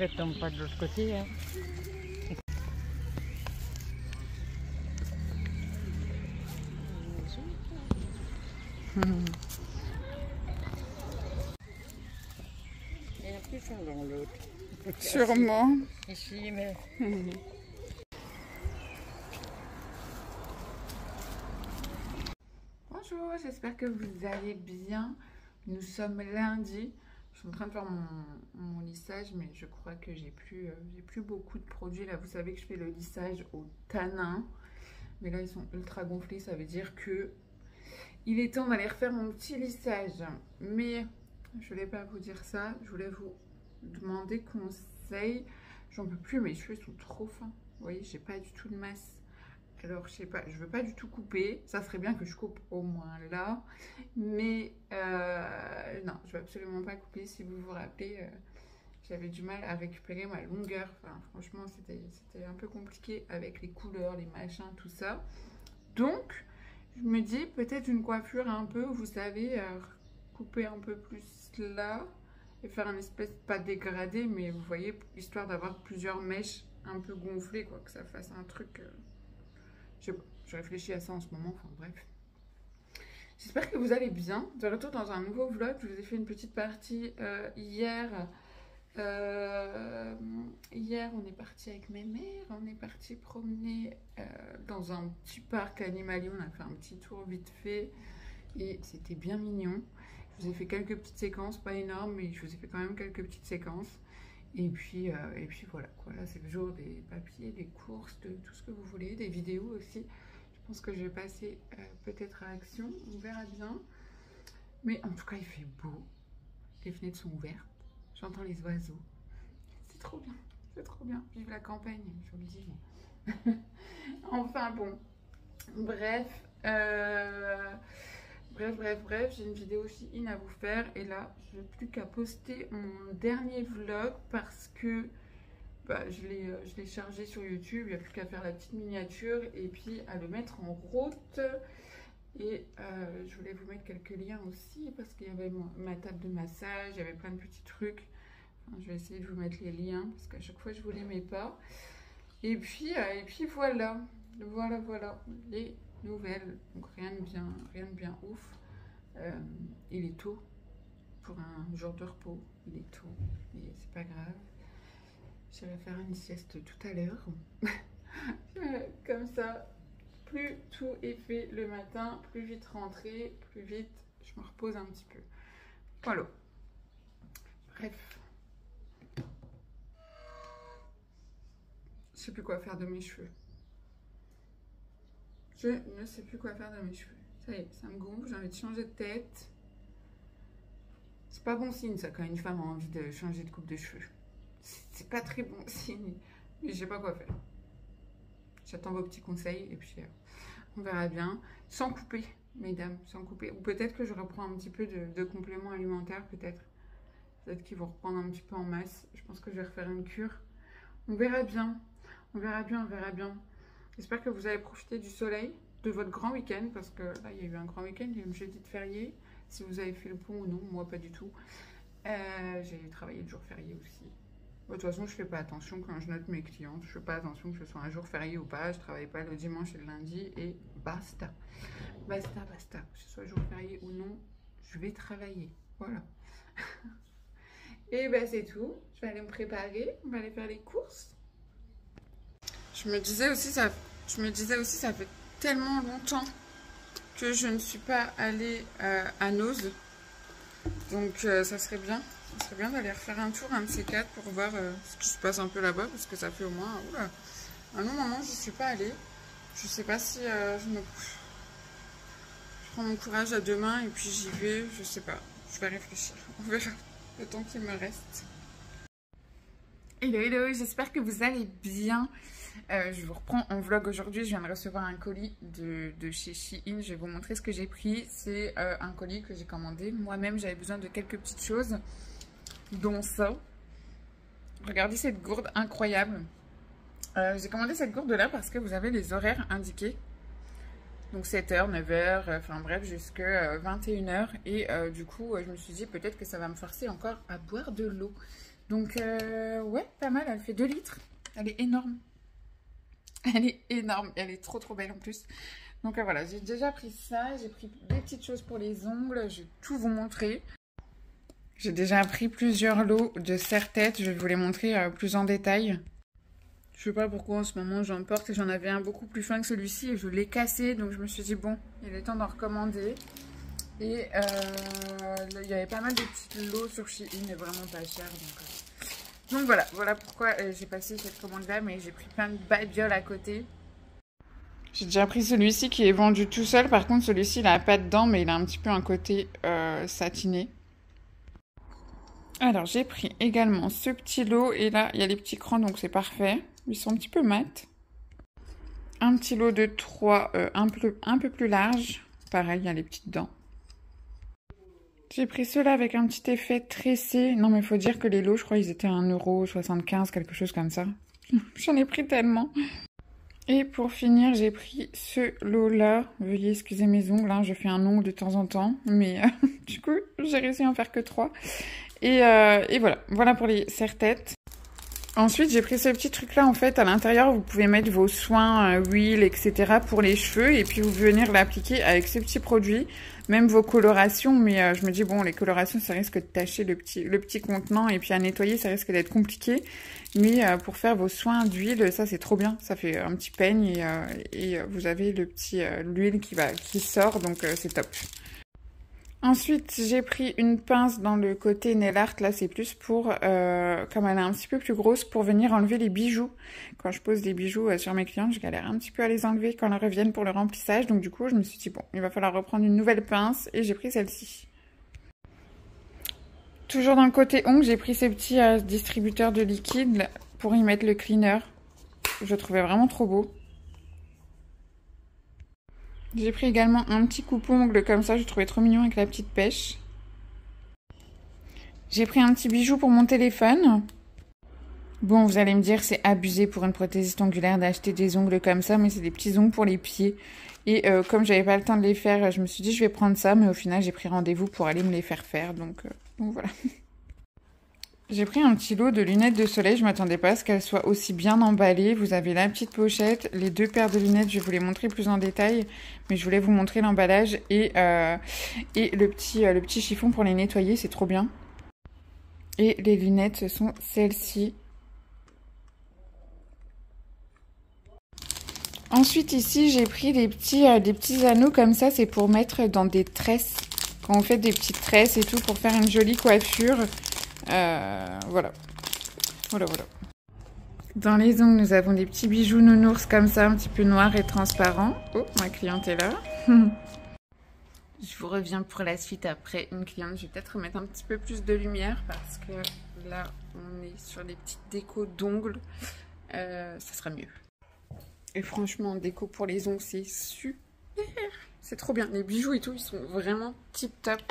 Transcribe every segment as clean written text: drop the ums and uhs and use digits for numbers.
elle tombe pas de l'autre côté. Hein. Il y en a plus fort dans l'autre. Sûrement. Ici, mais... Bonjour, j'espère que vous allez bien. Nous sommes lundi. Je suis en train de faire mon lissage, mais je crois que j'ai plus beaucoup de produits. Là, vous savez que je fais le lissage au tanin. Mais là, ils sont ultra gonflés. Ça veut dire que il est temps d'aller refaire mon petit lissage. Mais je voulais pas vous dire ça. Je voulais vous demander conseil. J'en peux plus, mes cheveux sont trop fins. Vous voyez, j'ai pas du tout de masse. Alors, je sais pas, je veux pas du tout couper. Ça serait bien que je coupe au moins là. Mais non, je veux absolument pas couper. Si vous vous rappelez, j'avais du mal à récupérer ma longueur. Enfin, franchement, c'était un peu compliqué avec les couleurs, les machins, tout ça. Donc, je me dis peut-être une coiffure un peu, vous savez, couper un peu plus là. Et faire un espèce, pas dégradé, mais vous voyez, histoire d'avoir plusieurs mèches un peu gonflées, quoi. Que ça fasse un truc... je réfléchis à ça en ce moment, enfin bref. J'espère que vous allez bien. De retour dans un nouveau vlog. Je vous ai fait une petite partie hier. Hier, on est parti avec mes mères. On est parti promener dans un petit parc animalier. On a fait un petit tour vite fait. Et c'était bien mignon. Je vous ai fait quelques petites séquences, pas énormes, mais je vous ai fait quand même quelques petites séquences. Et puis voilà, quoi. Là, c'est le jour des papiers, des courses, de tout ce que vous voulez, des vidéos aussi. Je pense que je vais passer peut-être à action, on verra bien. Mais en tout cas, il fait beau. Les fenêtres sont ouvertes. J'entends les oiseaux. C'est trop bien, c'est trop bien. Vive la campagne, je vous le dis. Enfin bon, bref. Bref, j'ai une vidéo aussi à vous faire et là, je n'ai plus qu'à poster mon dernier vlog parce que je l'ai chargé sur YouTube, il n'y a plus qu'à faire la petite miniature et puis à le mettre en route. Et je voulais vous mettre quelques liens aussi parce qu'il y avait ma table de massage, il y avait plein de petits trucs. Enfin, je vais essayer de vous mettre les liens parce qu'à chaque fois, je ne vous les mets pas. Et puis voilà, les nouvelles, donc rien de bien ouf. Il est tôt pour un jour de repos, il est tôt, mais c'est pas grave. J'irai faire une sieste tout à l'heure. Comme ça, plus tout est fait le matin, plus vite rentrer, plus vite je me repose un petit peu. Voilà. Bref. Je sais plus quoi faire de mes cheveux. Je ne sais plus quoi faire de mes cheveux. Ça y est, ça me gonfle, j'ai envie de changer de tête. C'est pas bon signe ça quand une femme a envie de changer de coupe de cheveux. C'est pas très bon signe, mais je sais pas quoi faire. J'attends vos petits conseils et puis on verra bien. Sans couper, mesdames, sans couper. Ou peut-être que je reprends un petit peu de compléments alimentaires, peut-être. Peut-être qu'ils vont reprendre un petit peu en masse. Je pense que je vais refaire une cure. On verra bien. On verra bien. J'espère que vous avez profité du soleil, de votre grand week-end, parce que là, il y a eu un grand week-end, il y a eu le jeudi de férié. Si vous avez fait le pont ou non, moi pas du tout. J'ai travaillé le jour férié aussi. De toute façon, je fais pas attention quand je note mes clientes. Je fais pas attention que ce soit un jour férié ou pas. Je travaille pas le dimanche et le lundi et basta. Basta. Que ce soit jour férié ou non, je vais travailler. Voilà. Et ben c'est tout. Je vais aller me préparer. On va aller faire les courses. Je me disais aussi, ça fait tellement longtemps que je ne suis pas allée à Nose. Donc ça serait bien d'aller refaire un tour, un de ces quatre, pour voir ce qui se passe un peu là-bas, parce que ça fait au moins un long moment que je ne suis pas allée. Je sais pas si je prends mon courage à deux mains et puis j'y vais, je sais pas. Je vais réfléchir. On verra le temps qu'il me reste. Hello, j'espère que vous allez bien. Je vous reprends en vlog aujourd'hui. Je viens de recevoir un colis de chez Shein. Je vais vous montrer ce que j'ai pris. C'est un colis que j'ai commandé. Moi-même, j'avais besoin de quelques petites choses, dont ça. Regardez cette gourde incroyable. J'ai commandé cette gourde-là parce que vous avez les horaires indiqués. Donc 7h, 9h, enfin bref, jusqu'à 21h. Et du coup, je me suis dit peut-être que ça va me forcer encore à boire de l'eau. Donc, ouais, pas mal. Elle fait 2 litres. Elle est énorme. Elle est énorme. Elle est trop, trop belle en plus. Donc, voilà, j'ai déjà pris ça. J'ai pris des petites choses pour les ongles. Je vais tout vous montrer. J'ai déjà pris plusieurs lots de serre-tête. Je vais vous les montrer plus en détail. Je sais pas pourquoi en ce moment j'en porte et j'en avais un beaucoup plus fin que celui-ci et je l'ai cassé. Donc, je me suis dit, bon, il est temps d'en recommander. Et il y avait pas mal de petits lots sur Shein, mais vraiment pas cher. Donc voilà pourquoi j'ai passé cette commande-là, mais j'ai pris plein de babioles à côté. J'ai déjà pris celui-ci qui est vendu tout seul. Par contre, celui-ci, il n'a pas de dents, mais il a un petit peu un côté satiné. Alors, j'ai pris également ce petit lot. Et là, il y a les petits crans, donc c'est parfait. Ils sont un petit peu mat. Un petit lot de 3, un peu plus large. Pareil, il y a les petites dents. J'ai pris ceux-là avec un petit effet tressé. Non, mais il faut dire que les lots, je crois, ils étaient à 1,75 €, quelque chose comme ça. J'en ai pris tellement. Et pour finir, j'ai pris ce lot-là. Veuillez excuser mes ongles, hein, je fais un ongle de temps en temps. Mais du coup, j'ai réussi à en faire que 3. Et voilà pour les serre-têtes. Ensuite, j'ai pris ce petit truc-là, en fait, à l'intérieur, vous pouvez mettre vos soins, huile, etc. pour les cheveux, et puis vous venir l'appliquer avec ces petits produits, même vos colorations, mais je me dis, bon, les colorations, ça risque de tacher le petit contenant, et puis à nettoyer, ça risque d'être compliqué, mais pour faire vos soins d'huile, ça, c'est trop bien, ça fait un petit peigne, et vous avez l'huile qui sort, donc c'est top. Ensuite, j'ai pris une pince dans le côté nail art. Là, c'est plus pour, comme elle est un petit peu plus grosse, pour venir enlever les bijoux. Quand je pose des bijoux sur mes clientes, je galère un petit peu à les enlever quand elles reviennent pour le remplissage. Donc du coup, je me suis dit, bon, il va falloir reprendre une nouvelle pince. Et j'ai pris celle-ci. Toujours dans le côté ongles, j'ai pris ces petits distributeurs de liquide pour y mettre le cleaner. Je le trouvais vraiment trop beau. J'ai pris également un petit coupe-ongle comme ça, je trouvais trop mignon avec la petite pêche. J'ai pris un petit bijou pour mon téléphone. Bon, vous allez me dire, c'est abusé pour une prothésiste ongulaire d'acheter des ongles comme ça, mais c'est des petits ongles pour les pieds. Et comme j'avais pas le temps de les faire, je me suis dit, je vais prendre ça, mais au final, j'ai pris rendez-vous pour aller me les faire, donc voilà. J'ai pris un petit lot de lunettes de soleil, je m'attendais pas à ce qu'elles soient aussi bien emballées. Vous avez la petite pochette, les 2 paires de lunettes, je vais vous les montrer plus en détail. Mais je voulais vous montrer l'emballage et le petit chiffon pour les nettoyer, c'est trop bien. Et les lunettes, ce sont celles-ci. Ensuite ici, j'ai pris des petits anneaux comme ça, c'est pour mettre dans des tresses. Quand on fait des petites tresses et tout, pour faire une jolie coiffure. Voilà. Dans les ongles, nous avons des petits bijoux nounours comme ça, un petit peu noirs et transparents. Oh, ma cliente est là. Je vous reviens pour la suite après une cliente. Je vais peut-être remettre un petit peu plus de lumière parce que là, on est sur des petites décos d'ongles. Ça sera mieux. Et franchement, déco pour les ongles, c'est super. C'est trop bien. Les bijoux et tout, ils sont vraiment tip top.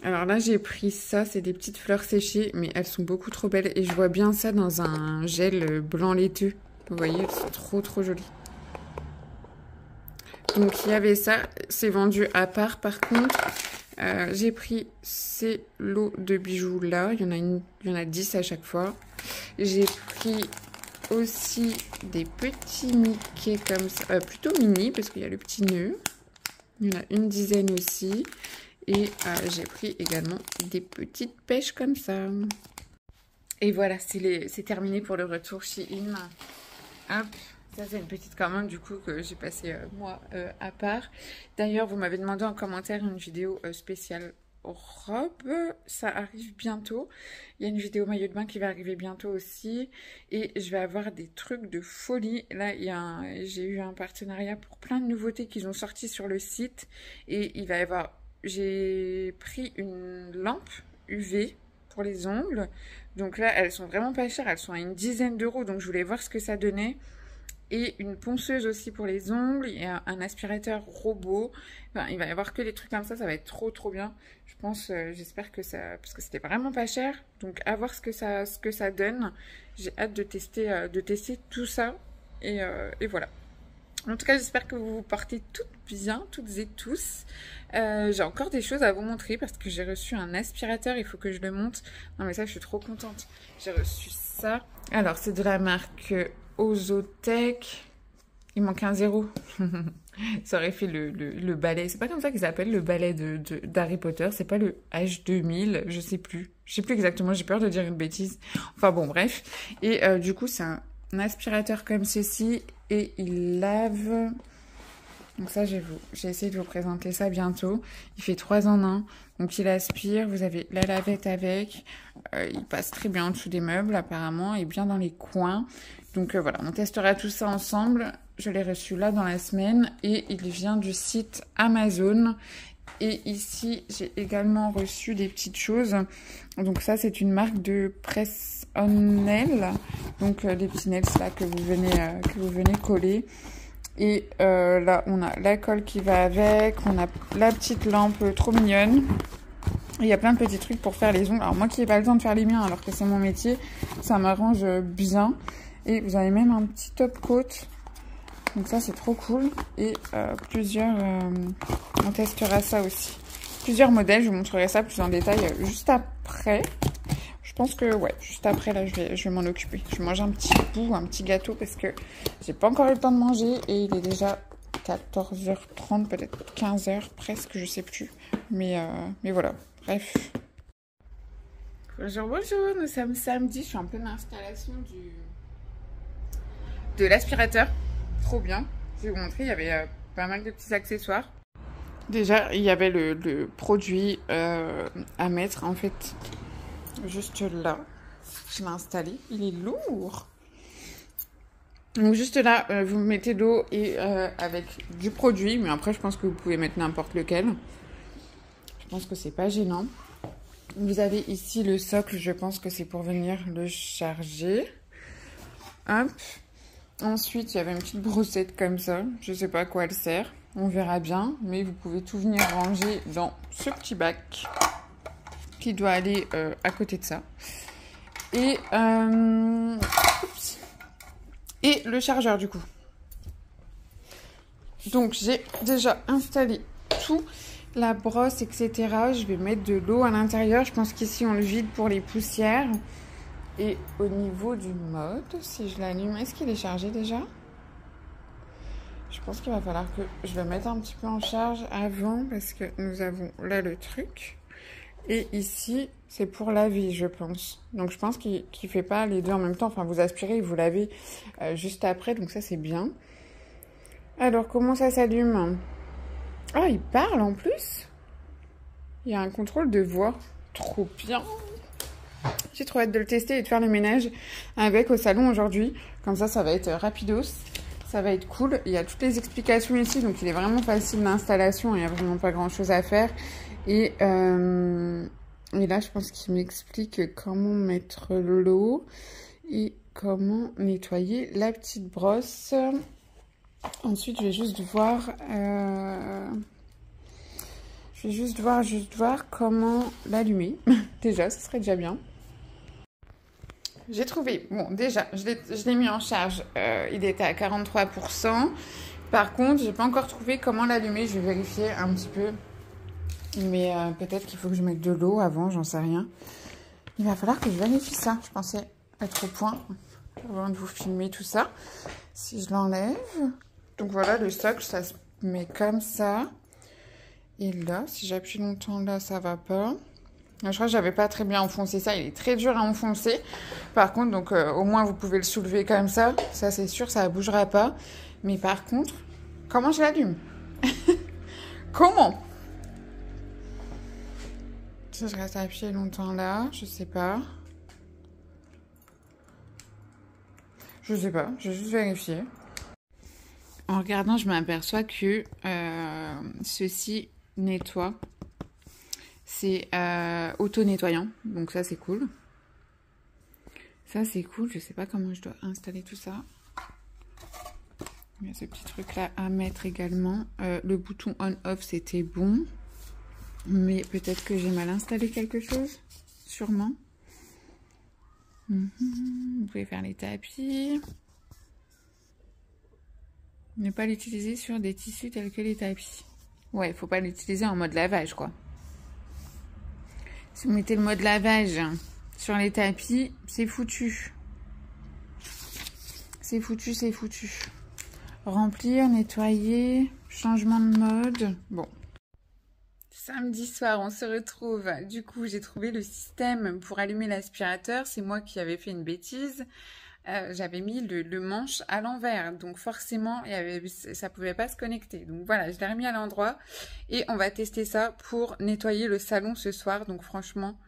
Alors là, j'ai pris ça, c'est des petites fleurs séchées, mais elles sont beaucoup trop belles. Et je vois bien ça dans un gel blanc laiteux. Vous voyez, elles sont trop trop jolies. Donc il y avait ça, c'est vendu à part. Par contre, j'ai pris ces lots de bijoux là. Il y en a 10 à chaque fois. J'ai pris aussi des petits Mickey comme ça, plutôt mini, parce qu'il y a le petit nœud. Il y en a une dizaine aussi. Et j'ai pris également des petites pêches comme ça. Et voilà, c'est terminé pour le retour Shein. Hop, ça c'est une petite commande du coup que j'ai passé moi à part. D'ailleurs, vous m'avez demandé en commentaire une vidéo spéciale robe. Ça arrive bientôt. Il y a une vidéo maillot de bain qui va arriver bientôt aussi. Et je vais avoir des trucs de folie. Là, j'ai eu un partenariat pour plein de nouveautés qu'ils ont sorties sur le site. Et il va y avoir... J'ai pris une lampe UV pour les ongles. Donc là, elles sont vraiment pas chères. Elles sont à une dizaine d'euros. Donc je voulais voir ce que ça donnait. Et une ponceuse aussi pour les ongles. Il y a un aspirateur robot. Enfin, il va y avoir que des trucs comme ça. Ça va être trop trop bien. Je pense, j'espère que ça... Parce que c'était vraiment pas cher. Donc à voir ce que ça donne. J'ai hâte de tester tout ça. Et voilà. En tout cas, j'espère que vous vous portez toutes bien, toutes et tous. J'ai encore des choses à vous montrer parce que j'ai reçu un aspirateur, il faut que je le monte. Non mais ça, je suis trop contente. J'ai reçu ça. Alors, c'est de la marque Ozotech. Il manque un 0. Ça aurait fait le balai. C'est pas comme ça qu'ils appellent le balai d'Harry Potter. C'est pas le H2000, je sais plus. Je sais plus exactement, j'ai peur de dire une bêtise. Enfin bon, bref. Et du coup, c'est un aspirateur comme ceci. Et il lave... Donc ça, j'ai essayé de vous présenter ça bientôt. Il fait 3 en 1. Donc il aspire, vous avez la lavette avec. Il passe très bien en dessous des meubles apparemment et bien dans les coins. Donc voilà, on testera tout ça ensemble. Je l'ai reçu là dans la semaine et il vient du site Amazon. Et ici, j'ai également reçu des petites choses. Donc ça, c'est une marque de presse on nail. Donc des petits nails là que vous venez coller. Et là, on a la colle qui va avec. On a la petite lampe trop mignonne. Il y a plein de petits trucs pour faire les ongles. Alors moi qui n'ai pas le temps de faire les miens alors que c'est mon métier, ça m'arrange bien. Et vous avez même un petit top coat. Donc ça, c'est trop cool. Et on testera ça aussi. Plusieurs modèles, je vous montrerai ça plus en détail juste après. Je pense que, ouais, juste après, là, je vais m'en occuper. Je vais manger un petit bout, un petit gâteau, parce que j'ai pas encore eu le temps de manger. Et il est déjà 14h30, peut-être 15h presque, je sais plus. Mais voilà, bref. Bonjour, bonjour, nous sommes samedi. Je suis en pleine installation de l'aspirateur. Trop bien. Je vais vous montrer, il y avait pas mal de petits accessoires. Déjà, il y avait le produit à mettre, en fait, juste là. Je l'ai installé. Il est lourd. Donc juste là, vous mettez l'eau et avec du produit. Mais après, je pense que vous pouvez mettre n'importe lequel. Je pense que c'est pas gênant. Vous avez ici le socle. Je pense que c'est pour venir le charger. Hop. Ensuite, il y avait une petite brossette comme ça. Je ne sais pas à quoi elle sert. On verra bien. Mais vous pouvez tout venir ranger dans ce petit bac qui doit aller à côté de ça. Et le chargeur du coup. Donc, j'ai déjà installé tout. La brosse, etc. Je vais mettre de l'eau à l'intérieur. Je pense qu'ici, on le vide pour les poussières. Et au niveau du mode, si je l'allume, est-ce qu'il est chargé déjà? Je pense qu'il va falloir que je le mette un petit peu en charge avant parce que nous avons là le truc. Et ici, c'est pour laver, je pense. Donc, je pense qu'il ne fait pas les deux en même temps. Enfin, vous aspirez et vous lavez juste après. Donc, ça, c'est bien. Alors, comment ça s'allume? Ah, il parle en plus. Il y a un contrôle de voix. Trop bien. J'ai trop hâte de le tester et de faire le ménage avec au salon aujourd'hui. Comme ça, ça va être rapidos. Ça va être cool. Il y a toutes les explications ici. Donc, il est vraiment facile d'installation. Il n'y a vraiment pas grand-chose à faire. Et là, je pense qu'il m'explique comment mettre l'eau et comment nettoyer la petite brosse. Ensuite, je vais juste voir... Je vais juste voir comment l'allumer. Déjà, ce serait déjà bien. J'ai trouvé, bon déjà, je l'ai mis en charge, il était à 43%. Par contre, j'ai pas encore trouvé comment l'allumer, je vais vérifier un petit peu. Mais peut-être qu'il faut que je mette de l'eau avant, j'en sais rien. Il va falloir que je vérifie ça, je pensais être au point avant de vous filmer tout ça. Si je l'enlève, donc voilà, le socle, ça se met comme ça. Et là, si j'appuie longtemps là, ça va pas. Je crois que j'avais pas très bien enfoncé ça, il est très dur à enfoncer. Par contre, donc au moins vous pouvez le soulever comme ça. Ça c'est sûr, ça ne bougera pas. Mais par contre, comment je l'allume? Comment? Si je reste appuyé longtemps là, je sais pas. Je sais pas, je vais juste vérifier. En regardant, je m'aperçois que ceci nettoie. C'est auto-nettoyant, donc ça c'est cool. Ça c'est cool, je sais pas comment je dois installer tout ça. Il y a ce petit truc là à mettre également. Le bouton on-off c'était bon. Mais peut-être que j'ai mal installé quelque chose. Sûrement. Vous pouvez faire les tapis. Ne pas l'utiliser sur des tissus tels que les tapis. Ouais, il faut pas l'utiliser en mode lavage, quoi. Si vous mettez le mode lavage sur les tapis, c'est foutu. C'est foutu, c'est foutu. Remplir, nettoyer, changement de mode. Bon. Samedi soir, on se retrouve. Du coup, j'ai trouvé le système pour allumer l'aspirateur. C'est moi qui avais fait une bêtise. J'avais mis le manche à l'envers. Donc forcément, ça pouvait pas se connecter. Donc voilà, je l'ai remis à l'endroit. Et on va tester ça pour nettoyer le salon ce soir. Donc franchement,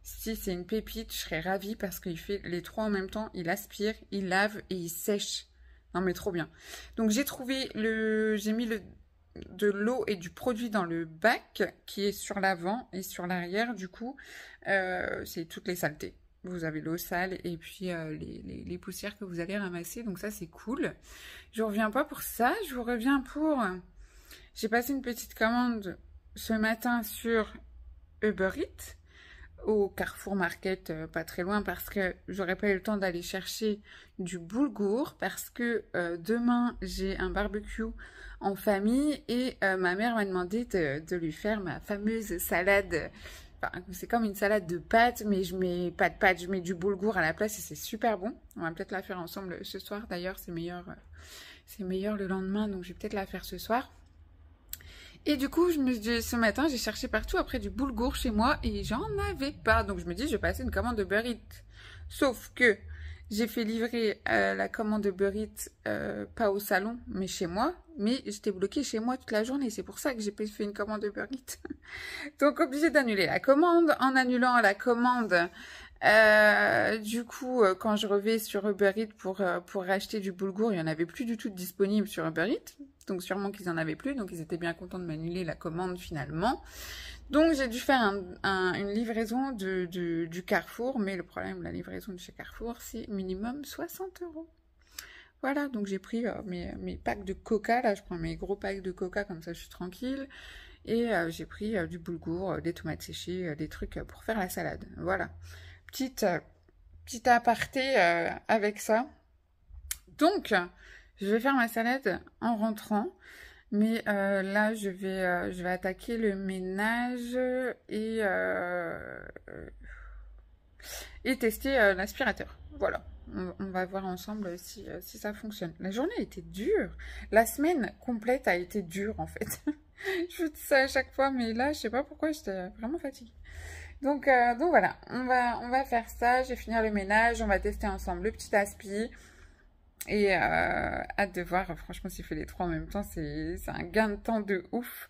si c'est une pépite, je serais ravie parce qu'il fait les trois en même temps. Il aspire, il lave et il sèche. Non mais trop bien. Donc j'ai mis de l'eau et du produit dans le bac qui est sur l'avant et sur l'arrière. Du coup, c'est toutes les saletés. Vous avez l'eau sale et puis les poussières que vous allez ramasser. Donc ça, c'est cool. Je ne reviens pas pour ça. Je vous reviens pour... J'ai passé une petite commande ce matin sur Uber Eats au Carrefour Market, pas très loin, parce que j'aurais pas eu le temps d'aller chercher du boulgour, parce que demain, j'ai un barbecue en famille et ma mère m'a demandé de lui faire ma fameuse salade. Enfin, c'est comme une salade de pâtes, mais je mets pas de pâtes, je mets du boulgour à la place et c'est super bon. On va peut-être la faire ensemble ce soir. D'ailleurs, c'est meilleur le lendemain, donc je vais peut-être la faire ce soir. Et du coup, ce matin, j'ai cherché partout après du boulgour chez moi et j'en avais pas. Donc je me dis, je vais passer une commande Uber Eats. Sauf que j'ai fait livrer la commande Uber Eats, pas au salon, mais chez moi. Mais j'étais bloquée chez moi toute la journée. C'est pour ça que j'ai fait une commande Uber Eats. Donc obligée d'annuler la commande. En annulant la commande, du coup, quand je revais sur Uber Eats pour racheter du boulgour, il n'y en avait plus du tout de disponible sur Uber Eats. Donc sûrement qu'ils en avaient plus, donc ils étaient bien contents de m'annuler la commande finalement. Donc j'ai dû faire une livraison du Carrefour, mais le problème de la livraison de chez Carrefour, c'est minimum 60 €. Voilà, donc j'ai pris mes packs de coca, là je prends mes gros packs de coca, comme ça je suis tranquille. Et j'ai pris du boulgour, des tomates séchées, des trucs pour faire la salade. Voilà, petit aparté avec ça. Donc... je vais faire ma salade en rentrant, mais là, je vais attaquer le ménage et tester l'aspirateur. Voilà, on va voir ensemble si ça fonctionne. La journée a été dure. La semaine complète a été dure, en fait. Je vous dis ça à chaque fois, mais là, je sais pas pourquoi, j'étais vraiment fatiguée. Donc voilà, on va faire ça. Je vais finir le ménage, on va tester ensemble le petit aspi. Et hâte de voir, franchement, s'il fait les trois en même temps, c'est un gain de temps de ouf.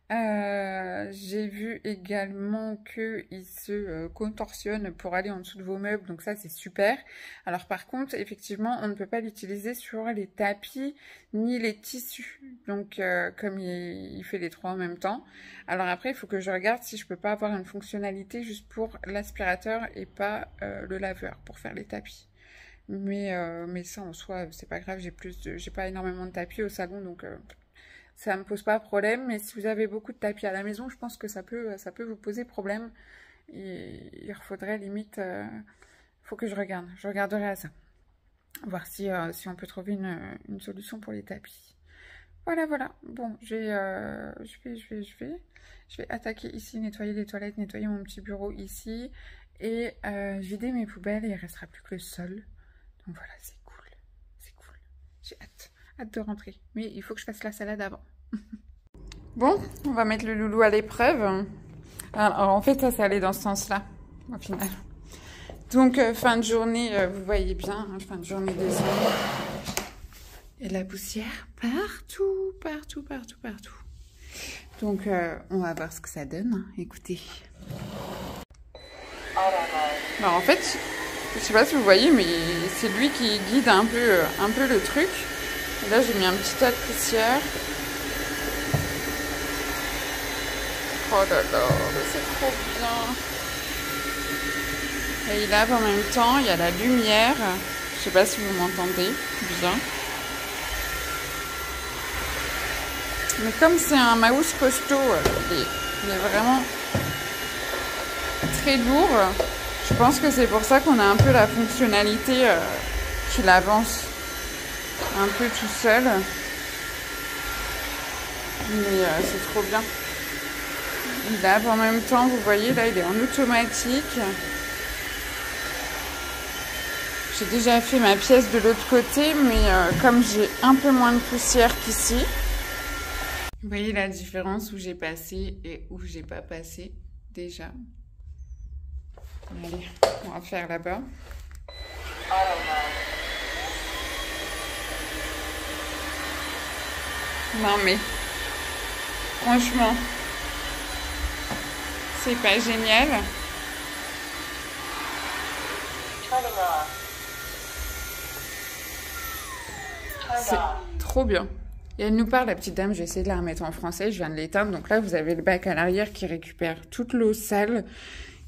J'ai vu également qu'il se contorsionne pour aller en dessous de vos meubles, donc ça c'est super. Alors par contre, effectivement, on ne peut pas l'utiliser sur les tapis ni les tissus, donc comme il fait les trois en même temps. Alors après, il faut que je regarde si je peux pas avoir une fonctionnalité juste pour l'aspirateur et pas le laveur pour faire les tapis. Mais ça en soi, c'est pas grave, j'ai pas énormément de tapis au salon, donc ça me pose pas problème. Mais si vous avez beaucoup de tapis à la maison, je pense que ça peut vous poser problème. Et il faudrait limite, faut que je regarderai à ça. Voir si on peut trouver une solution pour les tapis. Voilà. Bon, je vais attaquer ici, nettoyer les toilettes, nettoyer mon petit bureau ici. Et vider mes poubelles et il restera plus que le sol. Donc voilà, c'est cool. J'ai hâte de rentrer. Mais il faut que je fasse la salade avant. Bon, on va mettre le loulou à l'épreuve. Alors en fait, ça allait dans ce sens-là, au final. Donc fin de journée, vous voyez bien, hein, fin de journée décembre. Et la poussière partout. Donc on va voir ce que ça donne. Hein. Écoutez. Alors en fait... je sais pas si vous voyez, mais c'est lui qui guide un peu le truc. Et là, j'ai mis un petit tas de poussière. Oh là là, c'est trop bien. Et il lave en même temps, il y a la lumière. Je sais pas si vous m'entendez bien. Mais comme c'est un mouse costaud, il est vraiment très lourd. Je pense que c'est pour ça qu'on a un peu la fonctionnalité qu'il avance un peu tout seul. Mais c'est trop bien. Il lave en même temps, vous voyez, là, il est en automatique. J'ai déjà fait ma pièce de l'autre côté, mais comme j'ai un peu moins de poussière qu'ici, vous voyez la différence où j'ai passé et où j'ai pas passé déjà. Allez, on va faire là-bas. Non mais, franchement, c'est pas génial. C'est trop bien. Et elle nous parle, la petite dame, je vais essayer de la remettre en français, je viens de l'éteindre. Donc là, vous avez le bac à l'arrière qui récupère toute l'eau sale,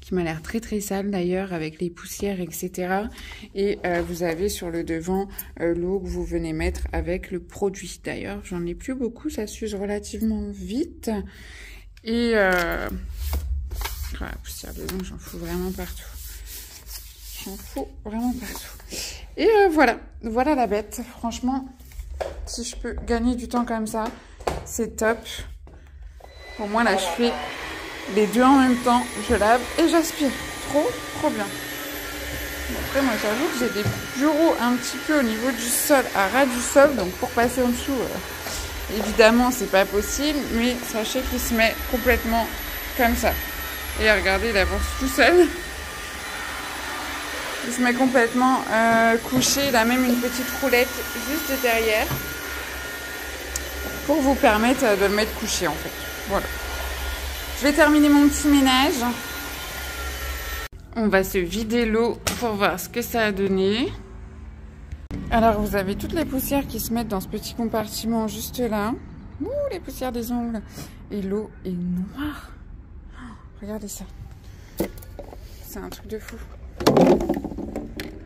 qui m'a l'air très très sale d'ailleurs, avec les poussières, etc. Et vous avez sur le devant l'eau que vous venez mettre avec le produit. D'ailleurs, j'en ai plus beaucoup, ça s'use relativement vite. Et la poussière des ongles, j'en fous vraiment partout. J'en fous vraiment partout. Et voilà la bête. Franchement, si je peux gagner du temps comme ça, c'est top. Au moins là, je fais les deux en même temps. Je lave et j'aspire. Trop bien. Bon, après, moi, j'avoue que j'ai des bureaux un petit peu au niveau du sol, à ras du sol. Donc, pour passer en dessous, évidemment, c'est pas possible. Mais sachez qu'il se met complètement comme ça. Et regardez, il avance tout seul. Il se met complètement couché. Il a même une petite roulette juste derrière pour vous permettre de le mettre couché en fait. Voilà. Je vais terminer mon petit ménage. On va se vider l'eau pour voir ce que ça a donné. Alors vous avez toutes les poussières qui se mettent dans ce petit compartiment juste là. Ouh, les poussières des ongles. Et l'eau est noire. Oh, regardez ça. C'est un truc de fou.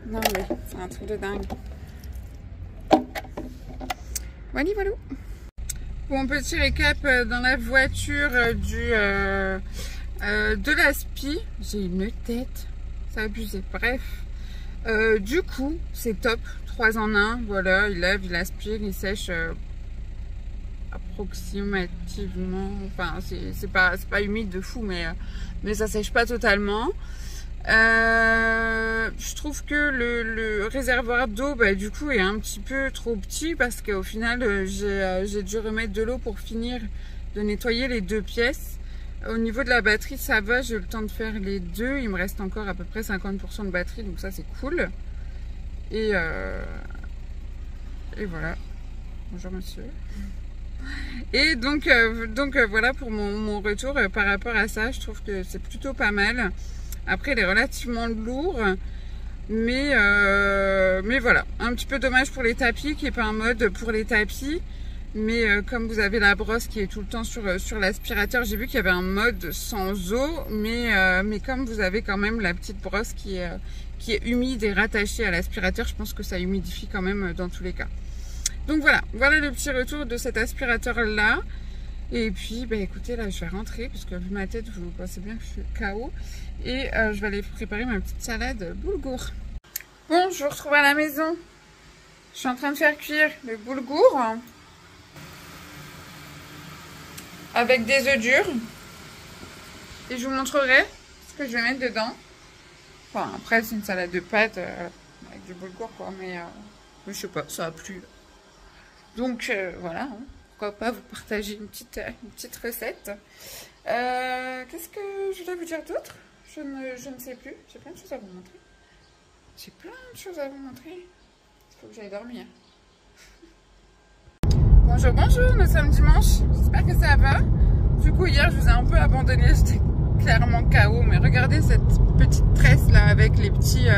Non mais c'est un truc de dingue. Voilà. Bon, petit récap dans la voiture de l'aspi. J'ai une tête, ça a abusé. Bref, du coup c'est top, 3 en 1. Voilà, il lave, il aspire, il sèche approximativement. Enfin c'est pas humide de fou, mais ça sèche pas totalement. Je trouve que le réservoir d'eau du coup est un petit peu trop petit parce qu'au final j'ai dû remettre de l'eau pour finir de nettoyer les 2 pièces. Au niveau de la batterie ça va, j'ai eu le temps de faire les 2, il me reste encore à peu près 50% de batterie, donc ça c'est cool. Et voilà. Bonjour monsieur. Et donc voilà pour mon retour par rapport à ça. Je trouve que c'est plutôt pas mal. Après, il est relativement lourd, mais voilà. Un petit peu dommage pour les tapis, qui n'est pas un mode pour les tapis. Mais comme vous avez la brosse qui est tout le temps sur l'aspirateur, j'ai vu qu'il y avait un mode sans eau. Mais comme vous avez quand même la petite brosse qui est humide et rattachée à l'aspirateur, je pense que ça humidifie quand même dans tous les cas. Donc voilà le petit retour de cet aspirateur-là. Et puis, écoutez, là, je vais rentrer, parce que vu ma tête, vous pensez bien que je suis KO. Et je vais aller préparer ma petite salade boulgour. Bon, je vous retrouve à la maison. Je suis en train de faire cuire le boulgour avec des œufs durs. Et je vous montrerai ce que je vais mettre dedans. Enfin, après, c'est une salade de pâtes avec du boulgour, quoi. Mais je sais pas, ça a plu. Donc, voilà, hein. Pourquoi pas vous partager une petite recette. Qu'est-ce que je voulais vous dire d'autre? Je ne sais plus. J'ai plein de choses à vous montrer. Il faut que j'aille dormir. Bonjour, nous sommes dimanche. J'espère que ça va. Du coup, hier, je vous ai un peu abandonné. J'étais clairement KO. Mais regardez cette petite tresse là avec les petits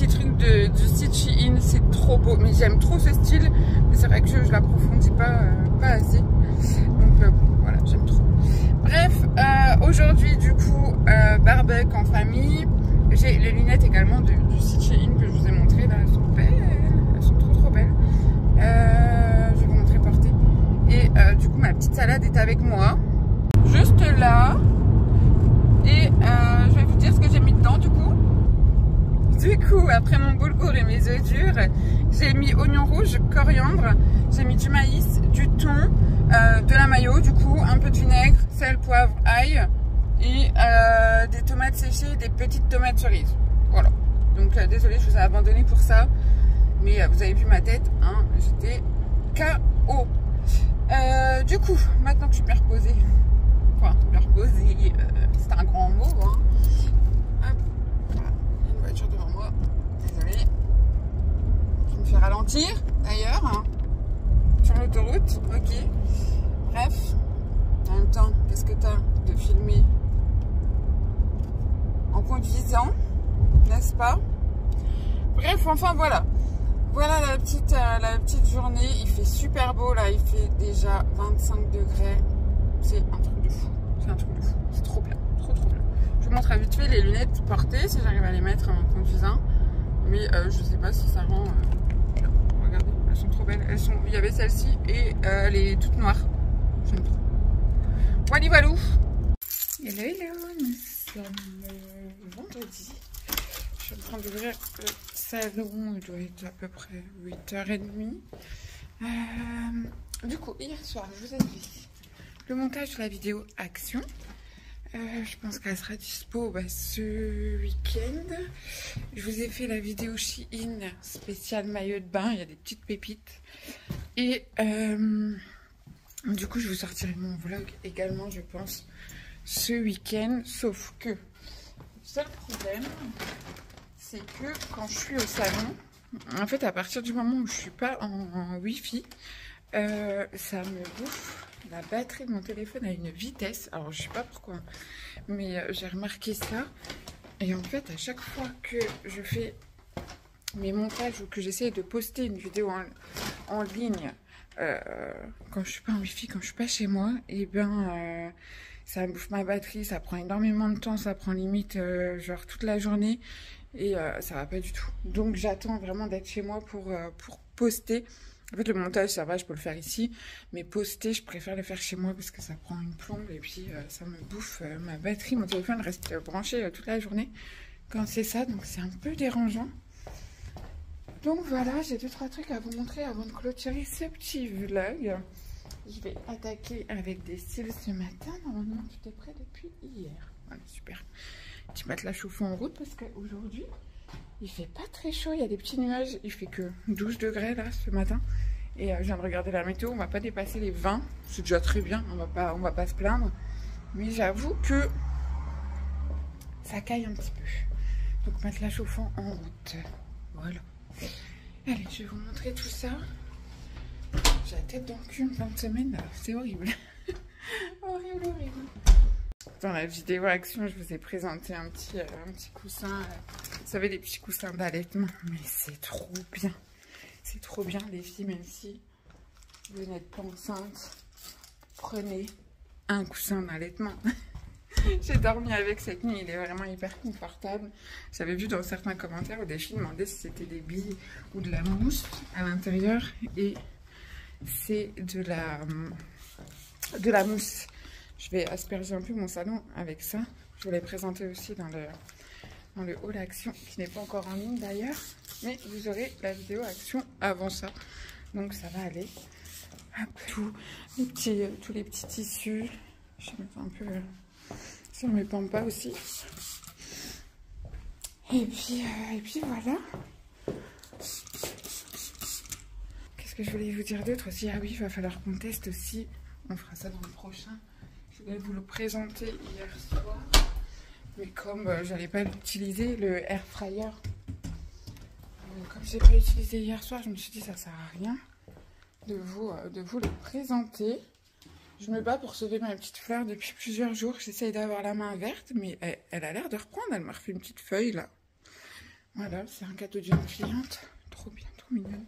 trucs du site Shein. C'est trop beau. Mais j'aime trop ce style. Mais c'est vrai que je l'approfondis pas assez. Donc voilà, j'aime trop. Bref, aujourd'hui du coup, barbecue en famille. J'ai les lunettes également du site Shein que je vous ai montré. Là, elles sont belles. Elles sont trop belles. Je vais vous montrer portées. Et du coup, ma petite salade est avec moi. Juste là. Et je vais vous dire ce que j'ai mis dedans du coup. Du coup, après mon boulgour et mes œufs durs, j'ai mis oignon rouge, coriandre, j'ai mis du maïs, du thon, de la mayo, du coup, un peu de vinaigre, sel, poivre, ail et des tomates séchées et des petites tomates cerises. Voilà. Donc désolée, je vous ai abandonné pour ça, mais vous avez vu ma tête, hein, j'étais KO. Du coup, maintenant que je suis bien reposée, enfin bien reposée, c'est un grand mot, hein. Hop, voilà, il y a une voiture devant moi, désolée. Je me fais ralentir d'ailleurs, hein, sur l'autoroute, ok. Bref, en même temps, qu'est-ce que t'as de filmer en conduisant, n'est-ce pas? Bref, enfin voilà. Voilà la petite journée. Il fait super beau là, il fait déjà 25 degrés. C'est un truc de fou. C'est un truc de fou. C'est trop bien. Trop bien. Je vous montre vite fait les lunettes portées si j'arrive à les mettre en conduisant. Mais je sais pas si ça rend bien. Regardez, elles sont trop belles. Il y avait celle-ci et elle est toute noire. J'aime trop. Voilà, voilou. Hello, nous sommes vendredi. Je suis en train d'ouvrir le salon, il doit être à peu près 8h30. Du coup, hier soir, je vous ai dit le montage de la vidéo action. Je pense qu'elle sera dispo ce week-end. Je vous ai fait la vidéo Shein spéciale maillot de bain, il y a des petites pépites. Et du coup, je vous sortirai mon vlog également, je pense, ce week-end. Sauf que, le seul problème, c'est que quand je suis au salon, en fait à partir du moment où je suis pas en Wi-Fi, ça me bouffe la batterie de mon téléphone à une vitesse. Alors je sais pas pourquoi, mais j'ai remarqué ça. Et en fait à chaque fois que je fais mes montages ou que j'essaie de poster une vidéo en ligne, quand je suis pas en Wi-Fi, quand je suis pas chez moi, et ben ça me bouffe ma batterie, ça prend énormément de temps, ça prend limite genre toute la journée. Et ça va pas du tout. Donc j'attends vraiment d'être chez moi pour poster. En fait le montage ça va, je peux le faire ici. Mais poster, je préfère le faire chez moi parce que ça prend une plombe. Et puis ça me bouffe ma batterie. Mon téléphone reste branché toute la journée quand c'est ça. Donc c'est un peu dérangeant. Donc voilà, j'ai 2-3 trucs à vous montrer avant de clôturer ce petit vlog. Je vais attaquer avec des cils ce matin. Normalement tout est prêt depuis hier. Voilà, super. Petit matelas chauffant en route parce qu'aujourd'hui il fait pas très chaud, il y a des petits nuages, il fait que 12 degrés là ce matin et je viens de regarder la météo, on va pas dépasser les 20, c'est déjà très bien, on va pas se plaindre, mais j'avoue que ça caille un petit peu. Donc matelas chauffant en route, voilà. Allez, je vais vous montrer tout ça. J'ai la tête dans le cul en fin de semaine là, c'est horrible. horrible. Dans la vidéo action, je vous ai présenté un petit coussin. Vous savez, les petits coussins d'allaitement. Mais c'est trop bien. C'est trop bien, les filles, même si vous n'êtes pas enceinte. Prenez un coussin d'allaitement. J'ai dormi avec cette nuit, il est vraiment hyper confortable. J'avais vu dans certains commentaires où des filles demandaient si c'était des billes ou de la mousse à l'intérieur. Et c'est de la mousse. Je vais asperger un peu mon salon avec ça. Je vous l'ai présenté aussi dans le haul action, qui n'est pas encore en ligne d'ailleurs. Mais vous aurez la vidéo action avant ça. Donc ça va aller. Hop, tous les petits tissus. Je vais mettre un peu sur mes pampas aussi. Et puis voilà. Qu'est-ce que je voulais vous dire d'autre aussi? Ah oui, il va falloir qu'on teste aussi. On fera ça dans le prochain. Je voulais vous le présenter hier soir. Mais comme j'allais pas l'utiliser, le air fryer. Comme je n'ai pas utilisé hier soir, je me suis dit ça sert à rien de vous le présenter. Je me bats pour sauver ma petite fleur depuis plusieurs jours. J'essaye d'avoir la main verte, mais elle a l'air de reprendre. Elle m'a refait une petite feuille là. Voilà, c'est un cadeau d'une cliente. Trop bien, trop mignonne.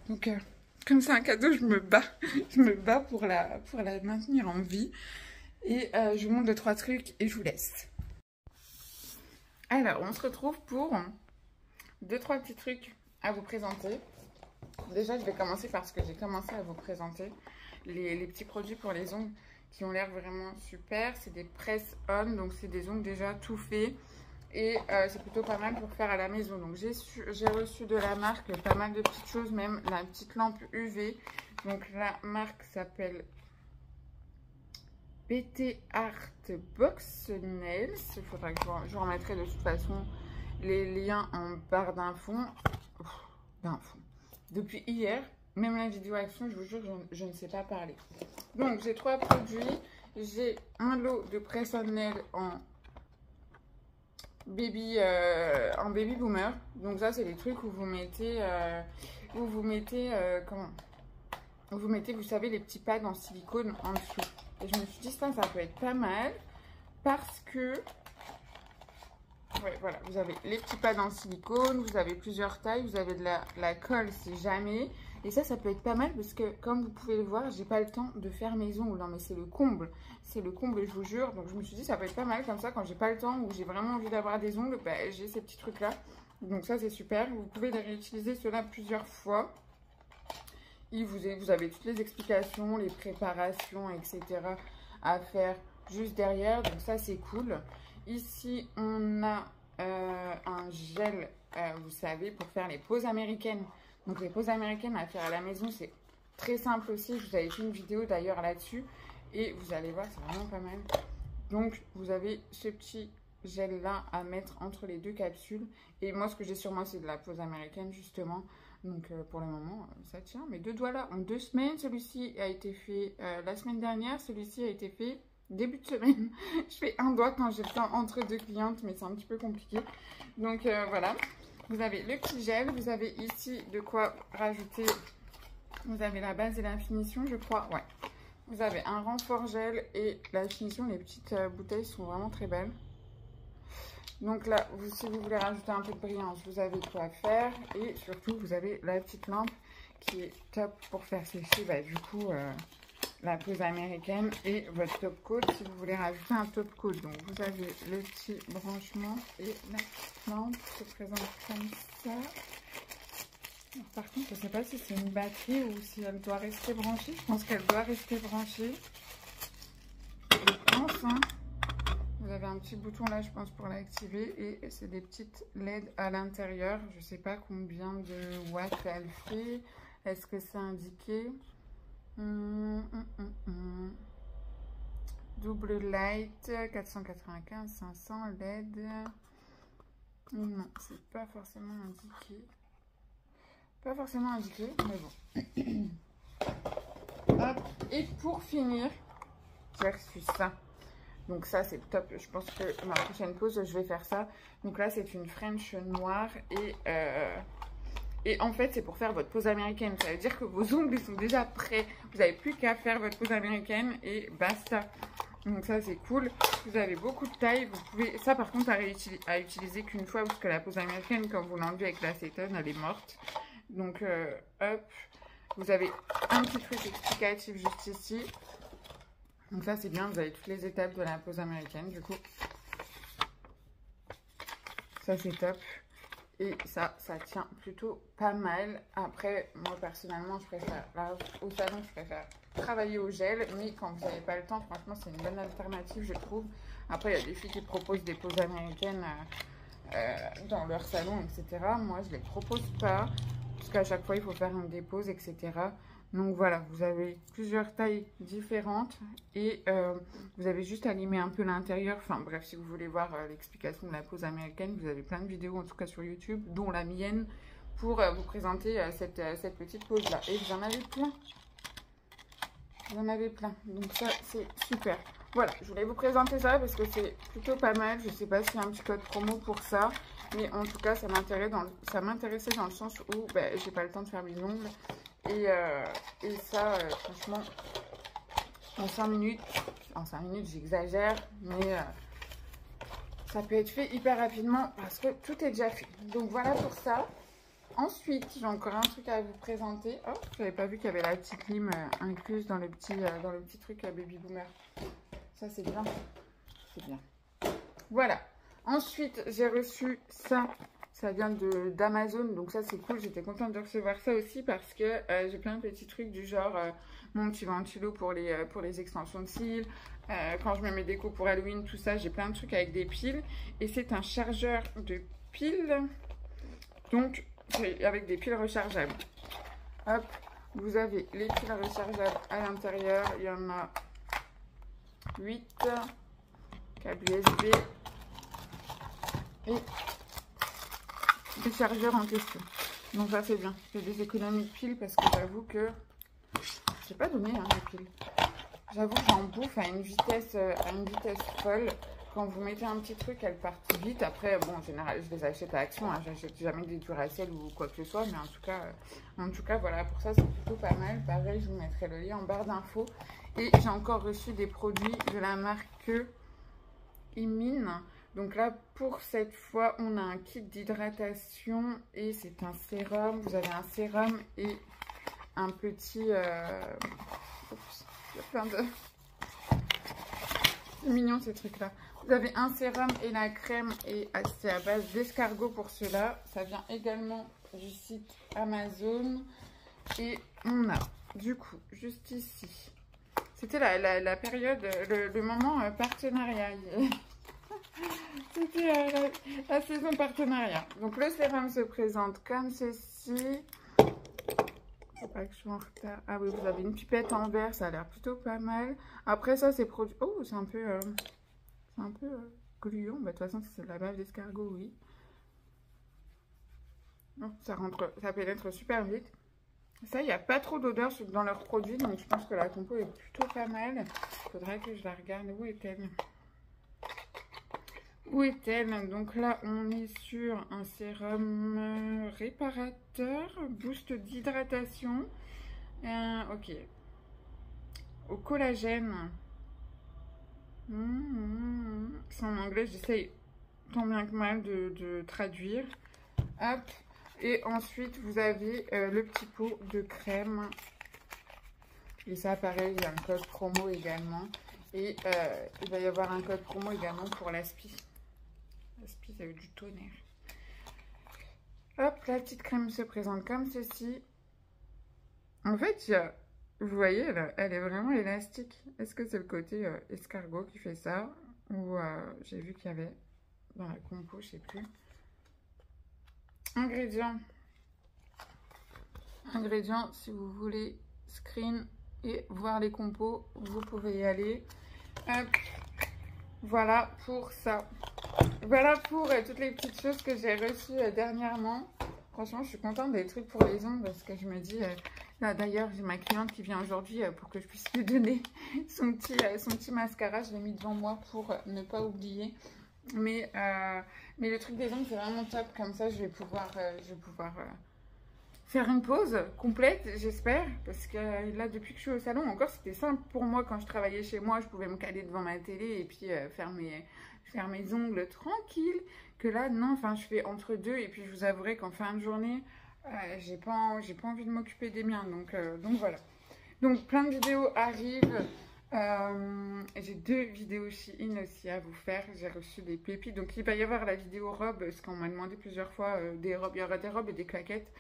Donc, comme c'est un cadeau, je me bats. Je me bats pour la maintenir en vie. Et je vous montre 2-3 trucs et je vous laisse. Alors, on se retrouve pour 2-3 petits trucs à vous présenter. Déjà, je vais commencer parce que j'ai commencé à vous présenter les petits produits pour les ongles qui ont l'air vraiment super. C'est des press-on, donc c'est des ongles déjà tout faits. Et c'est plutôt pas mal pour faire à la maison. Donc j'ai reçu de la marque pas mal de petites choses, même la petite lampe UV. Donc la marque s'appelle BT Art Box Nails. Il faudra que je vous remettrai de toute façon les liens en barre d'infos. Depuis hier, même la vidéo action, je vous jure, je ne sais pas parler. Donc j'ai 3 produits. J'ai un lot de press-on-nail en baby boomer. Donc ça c'est les trucs où vous mettez vous savez, les petits pads en silicone en dessous. Et je me suis dit ça peut être pas mal parce que ouais, voilà, vous avez les petits pads en silicone, vous avez plusieurs tailles, vous avez de la colle si jamais. Et ça peut être pas mal parce que, comme vous pouvez le voir, j'ai pas le temps de faire mes ongles. Non, mais c'est le comble. C'est le comble, je vous jure. Donc, je me suis dit, ça peut être pas mal comme ça. Quand j'ai pas le temps ou j'ai vraiment envie d'avoir des ongles, bah, j'ai ces petits trucs-là. Donc, ça, c'est super. Vous pouvez les réutiliser cela plusieurs fois. Et vous avez toutes les explications, les préparations, etc. à faire juste derrière. Donc, ça, c'est cool. Ici, on a un gel, vous savez, pour faire les poses américaines. Donc les poses américaines à faire à la maison, c'est très simple aussi. Je vous avais fait une vidéo d'ailleurs là-dessus. Et vous allez voir, c'est vraiment pas mal. Donc vous avez ce petit gel-là à mettre entre les 2 capsules. Et moi, ce que j'ai sur moi, c'est de la pose américaine justement. Donc pour le moment, ça tient. Mes 2 doigts là ont 2 semaines. Celui-ci a été fait la semaine dernière. Celui-ci a été fait début de semaine. Je fais un doigt quand j'ai le temps entre 2 clientes, mais c'est un petit peu compliqué. Donc voilà. Vous avez le petit gel, vous avez ici de quoi rajouter, vous avez la base et la finition, je crois, ouais. Vous avez un renfort gel et la finition, les petites bouteilles sont vraiment très belles. Donc là, si vous voulez rajouter un peu de brillance, vous avez quoi faire. Et surtout, vous avez la petite lampe qui est top pour faire sécher, bah, du coup, la pose américaine et votre top coat si vous voulez rajouter un top coat. Donc vous avez le petit branchement et la petite lampe se présente comme ça. Alors, par contre, je ne sais pas si c'est une batterie ou si elle doit rester branchée. Je pense qu'elle doit rester branchée. Je pense, hein. Vous avez un petit bouton là, je pense, pour l'activer. Et c'est des petites LED à l'intérieur. Je ne sais pas combien de watts elle fait. Est-ce que c'est indiqué? Double light 495 500 LED. Non, c'est pas forcément indiqué. Mais bon. Hop. Et pour finir, j'ai reçu ça. Donc ça c'est top. Je pense que ma prochaine pause je vais faire ça. Donc là c'est une French noire et en fait, c'est pour faire votre pose américaine. Ça veut dire que vos ongles ils sont déjà prêts. Vous n'avez plus qu'à faire votre pose américaine et basta. Donc ça, c'est cool. Vous avez beaucoup de tailles. Vous pouvez... Ça, par contre, à utiliser qu'une fois parce que la pose américaine, quand vous l'enlevez avec l'acétone, elle est morte. Donc, hop. Vous avez un petit truc explicatif juste ici. Donc ça, c'est bien. Vous avez toutes les étapes de la pose américaine, du coup. Ça, c'est top. Et ça tient plutôt pas mal. Après, moi personnellement, je préfère, là, au salon, je préfère travailler au gel. Mais quand vous n'avez pas le temps, franchement, c'est une bonne alternative, je trouve. Après, il y a des filles qui proposent des poses américaines dans leur salon, etc. Moi, je ne les propose pas. Parce qu'à chaque fois, il faut faire une dépose, etc. Donc voilà, vous avez plusieurs tailles différentes et vous avez juste à limer un peu l'intérieur. Enfin bref, si vous voulez voir l'explication de la pose américaine, vous avez plein de vidéos en tout cas sur YouTube, dont la mienne, pour vous présenter cette petite pose là. Et vous en avez plein. Vous en avez plein. Donc ça, c'est super. Voilà, je voulais vous présenter ça parce que c'est plutôt pas mal. Je ne sais pas s'il y a un petit code promo pour ça. Mais en tout cas, ça m'intéressait dans le sens où j'ai pas le temps de faire mes ongles. Et ça, franchement, en 5 minutes j'exagère, mais ça peut être fait hyper rapidement parce que tout est déjà fait. Donc voilà pour ça. Ensuite, j'ai encore un truc à vous présenter. Oh, je n'avais pas vu qu'il y avait la petite lime incluse dans le petit truc Baby Boomer. Ça, c'est bien. C'est bien. Voilà. Ensuite, j'ai reçu ça. Ça vient d'Amazon, donc ça c'est cool. J'étais contente de recevoir ça aussi parce que j'ai plein de petits trucs du genre mon petit ventilo pour les extensions de cils. Quand je me mets des déco pour Halloween, tout ça, j'ai plein de trucs avec des piles. Et c'est un chargeur de piles, donc avec des piles rechargeables. Hop, vous avez les piles rechargeables à l'intérieur. Il y en a 8, câble USB et des chargeurs en question. Donc ça c'est bien. J'ai des économies de piles parce que j'avoue que j'ai pas donné hein, les piles. J'avoue que j'en bouffe à une vitesse folle. Quand vous mettez un petit truc, elles partent vite. Après, bon, en général, je les achète à Action. Hein. J'achète jamais des Duracell ou quoi que ce soit. Mais en tout cas, voilà, pour ça, c'est plutôt pas mal. Pareil, je vous mettrai le lien en barre d'infos. Et j'ai encore reçu des produits de la marque Imine. Donc là, pour cette fois, on a un kit d'hydratation et c'est un sérum. Vous avez un sérum et un petit... Oups, il y a plein de... C'est mignon ces trucs-là. Vous avez un sérum et la crème et c'est à base d'escargot pour cela. Ça vient également du site Amazon. Et on a, du coup, juste ici. C'était la période, le moment partenariat. C'était la saison partenariat. Donc le sérum se présente comme ceci. Faut pas que je sois en retard. Ah oui, vous avez une pipette en verre, ça a l'air plutôt pas mal. Après ça, c'est produit. Oh, c'est un peu gluant. Bah, de toute façon, c'est de la bave d'escargot, oui. Oh, ça pénètre super vite. Ça, il n'y a pas trop d'odeur dans leurs produits, donc je pense que la compo est plutôt pas mal. Il faudrait que je la regarde. Où est-elle? Où est-elle? Donc là, on est sur un sérum réparateur, boost d'hydratation. Ok. Au collagène. C'est en anglais, j'essaye tant bien que mal de traduire. Hop. Et ensuite, vous avez le petit pot de crème. Et ça, pareil, il y a un code promo également. Et il va y avoir un code promo également pour l'aspi. L'aspi, ça a eu du tonnerre. Hop, la petite crème se présente comme ceci. En fait, vous voyez, elle est vraiment élastique. Est-ce que c'est le côté escargot qui fait ça? Ou j'ai vu qu'il y avait dans la compo, je sais plus. Ingrédients. Ingrédients, si vous voulez screen et voir les compos, vous pouvez y aller. Hop. Voilà pour ça. Voilà pour toutes les petites choses que j'ai reçues dernièrement. Franchement, je suis contente des trucs pour les ongles parce que je me dis... là, d'ailleurs, j'ai ma cliente qui vient aujourd'hui pour que je puisse lui donner son petit mascara. Je l'ai mis devant moi pour ne pas oublier. Mais le truc des ongles, c'est vraiment top. Comme ça, je vais pouvoir faire une pause complète, j'espère. Parce que là, depuis que je suis au salon, encore, c'était simple pour moi. Quand je travaillais chez moi, je pouvais me caler devant ma télé et puis faire mes ongles tranquille. Que là, non, enfin, je fais entre deux. Et puis, je vous avouerai qu'en fin de journée, j'ai pas envie de m'occuper des miens. Donc voilà. Donc, plein de vidéos arrivent. J'ai 2 vidéos Shein aussi à vous faire. J'ai reçu des pépites. Donc il va y avoir la vidéo robe, parce qu'on m'a demandé plusieurs fois des robes. Il y aura des robes et des claquettes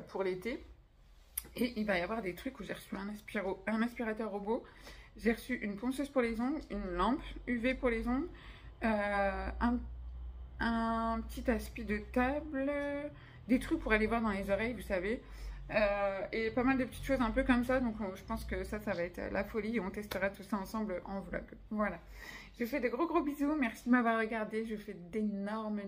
pour l'été. Et il va y avoir des trucs où j'ai reçu un aspirateur robot. J'ai reçu une ponceuse pour les ongles, une lampe UV pour les ongles, un petit aspi de table, des trucs pour aller voir dans les oreilles, vous savez. Et pas mal de petites choses un peu comme ça, donc je pense que ça va être la folie et on testera tout ça ensemble en vlog. Voilà, je vous fais de gros bisous, merci de m'avoir regardé, je vous fais d'énormes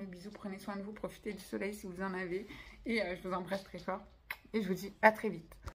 bisous, prenez soin de vous, profitez du soleil si vous en avez et je vous embrasse très fort et je vous dis à très vite.